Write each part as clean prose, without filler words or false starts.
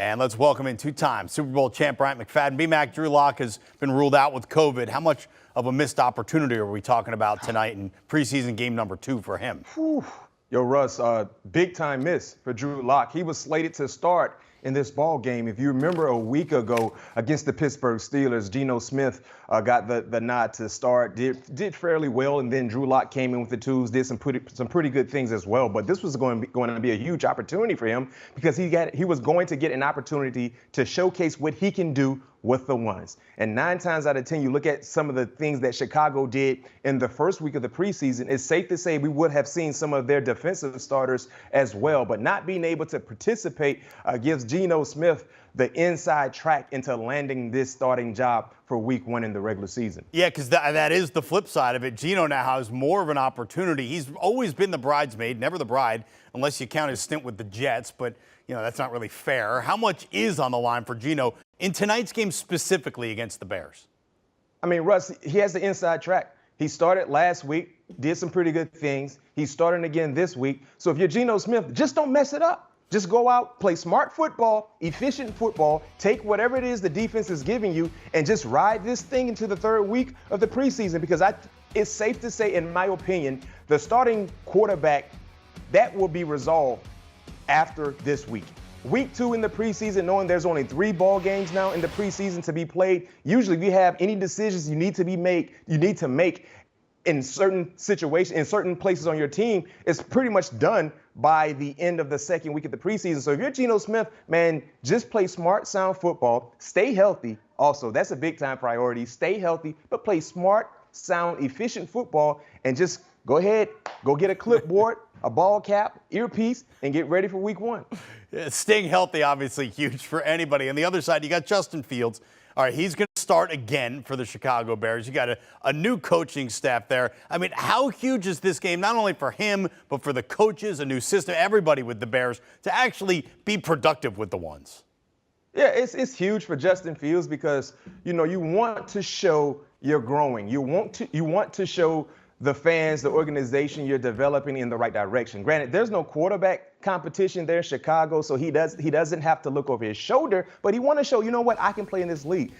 And let's welcome in two-time Super Bowl champ Bryant McFadden. B-Mac, Drew Lock has been ruled out with COVID. How much of a missed opportunity are we talking about tonight in preseason game number 2 for him? Whew. Yo, Russ, big-time miss for Drew Lock. He was slated to start in this ball game. If you remember a week ago against the Pittsburgh Steelers, Geno Smith got the nod to start, did fairly well, and then Drew Lock came in with the twos, did some pretty good things as well. But this was going to be a huge opportunity for him because he was going to get an opportunity to showcase what he can do with the ones. And 9 times out of 10, you look at some of the things that Chicago did in the first week of the preseason, it's safe to say we would have seen some of their defensive starters as well. But not being able to participate gives Geno Smith the inside track into landing this starting job for week 1 in the regular season. Yeah, because that is the flip side of it. Geno now has more of an opportunity. He's always been the bridesmaid, never the bride, unless you count his stint with the Jets. But, you know, that's not really fair. How much is on the line for Geno in tonight's game specifically against the Bears? I mean, Russ, he has the inside track. He started last week, did some pretty good things. He's starting again this week. So if you're Geno Smith, just don't mess it up. Just go out, play smart football, efficient football, take whatever it is the defense is giving you, and just ride this thing into the 3rd week of the preseason. Because it's safe to say, in my opinion, the starting quarterback, that will be resolved after this week. Week 2 in the preseason, knowing there's only 3 ball games now in the preseason to be played. Usually if you have any decisions you need to make in certain situations, in certain places on your team, it's pretty much done by the end of the 2nd week of the preseason. So if you're Geno Smith, man, just play smart, sound football, stay healthy. Also, that's a big time priority. Stay healthy, but play smart, sound, efficient football, and just go ahead, go get a clipboard, a ball cap, earpiece, and get ready for week 1. Staying healthy, obviously huge for anybody. On the other side, you got Justin Fields. All right, he's going to start again for the Chicago Bears. You got a new coaching staff there. I mean, how huge is this game, not only for him, but for the coaches, a new system, everybody with the Bears, to actually be productive with the ones? Yeah, it's huge for Justin Fields because, you know, you want to show you're growing. You want to show the fans, the organization you're developing in the right direction. Granted, there's no quarterback competition there in Chicago, so he doesn't have to look over his shoulder, but he want to show, you know what, I can play in this league.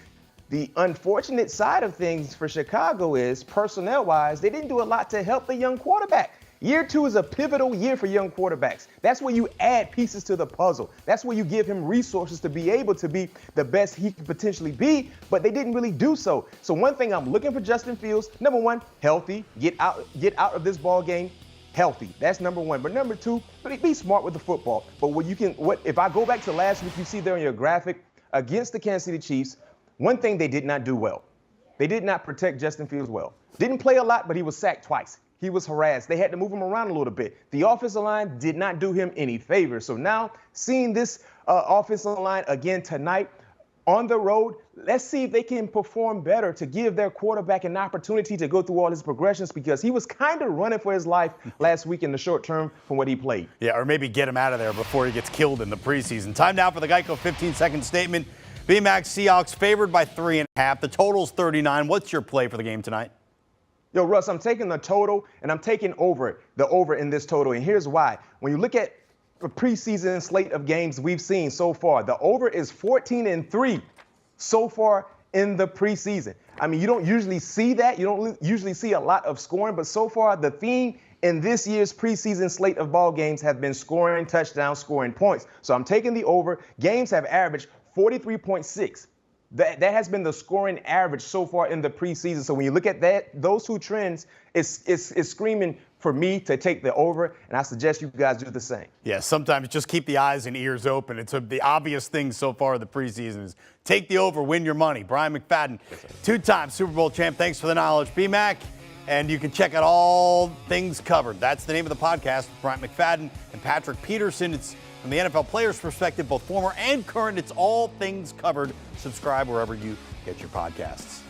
The unfortunate side of things for Chicago is, personnel-wise, they didn't do a lot to help the young quarterback. Year 2 is a pivotal year for young quarterbacks. That's where you add pieces to the puzzle. That's where you give him resources to be able to be the best he could potentially be, but they didn't really do so. So one thing I'm looking for Justin Fields, number 1, healthy. Get out of this ball game healthy. That's number 1. But number 2, be smart with the football. But if I go back to last week, you see there on your graphic, against the Kansas City Chiefs, one thing they did not do well. They did not protect Justin Fields well. Didn't play a lot, but he was sacked twice. He was harassed. They had to move him around a little bit. The offensive line did not do him any favors. So now, seeing this offensive line again tonight on the road, let's see if they can perform better to give their quarterback an opportunity to go through all his progressions, because he was kind of running for his life last week in the short term from what he played. Yeah, or maybe get him out of there before he gets killed in the preseason. Time now for the Geico 15-second statement. B-Mac, Seahawks favored by 3.5. The total's 39. What's your play for the game tonight? Yo, Russ, I'm taking the total, and I'm taking the over in this total, and here's why. When you look at the preseason slate of games we've seen so far, the over is 14-3 so far in the preseason. I mean, you don't usually see that. You don't usually see a lot of scoring, but so far the theme in this year's preseason slate of ball games have been scoring touchdowns, scoring points. So I'm taking the over. Games have averaged 43.6. That has been the scoring average so far in the preseason. So when you look at those 2 trends, it's screaming for me to take the over, and I suggest you guys do the same. Yeah, sometimes just keep the eyes and ears open. It's the obvious thing so far in the preseason is take the over, win your money. Bryant McFadden, 2-time Super Bowl champ. Thanks for the knowledge, B-Mac. And you can check out All Things Covered. That's the name of the podcast with Bryant McFadden and Patrick Peterson. It's from the NFL player's perspective, both former and current. It's All Things Covered. Subscribe wherever you get your podcasts.